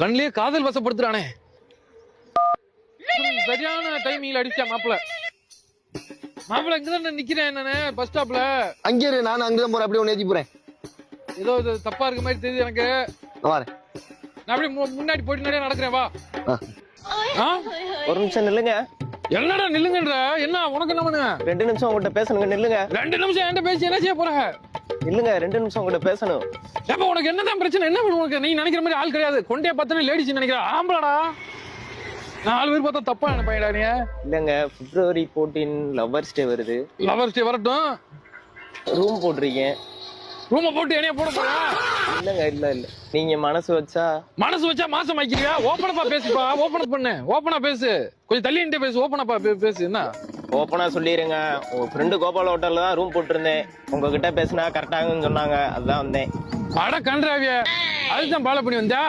கண்ணிலேயே காதல் வசப்படுத்துறானே. சரியான டைமிங்ல அடிச்சா மாப்பிள்ள. மாப்பிள்ள இங்கதான் நிக்கிறேன் நானு பஸ் ஸ்டாப்ல. அங்கே இரு, நான் அங்கதான் போறேன். அப்படியே உன்னை ஏத்தி போறேன். ஏதோ இது தப்பா இருக்க மாதிரி தெரியுது எனக்கு. வரேன். நான் அப்படியே முன்னாடி போயிட்டு நிறைய நடக்கிறேன். வா. ஒரு நிமிஷம் நில்லுங்க. என்னடா நில்லுங்கன்ற? என்ன உனக்கு என்ன பண்ணு? 2 நிமிஷம் உங்ககிட்ட பேசணுங்க. நில்லுங்க. 2 நிமிஷம் என்கிட்ட பேசி என்ன செய்ய போற? இல்லங்க 2 நிமிஷம் உங்ககிட்ட பேசணும். ஏப்பா உனக்கு என்னதான் பிரச்சனை? என்ன வேணும் உனக்கு? நீ நினைக்கிற மாதிரி ஆள் கிடையாது. கொண்டே பார்த்தா லேடிஸ் நினைக்கிற ஆம்பளடா. 4 பேர் பார்த்தா தப்பா என்ன பையடா நீ? இல்லங்க February 14 லவ்வர்ஸ் டே வருது. லவர்ஸ் டே வரட்டும். ரூம் போடுறீங்க. ரூம போட்டு என்னைய போட போறா? இல்லங்க இல்ல நீங்க மனசு வச்சா மாசம் ஆக்கிறியா? ஓபனப்பா பேசுப்பா. ஓபன் பண்ணு. ஓபனா பேசு. கொஞ்சம் தள்ளி நின்று பேசு. ஓபனப்பா பேசு. என்ன ஓப்பனா சொல்லிடுங்க. உங்க ஃப்ரெண்டு கோபால் ஹோட்டல்ல தான் ரூம் போட்டிருந்தேன். உங்ககிட்ட பேசினா கரெக்டாகுன்னு சொன்னாங்க, அதான் வந்தேன். அட கன்றாவிய, அதுதான் பால பண்ணி வந்தா.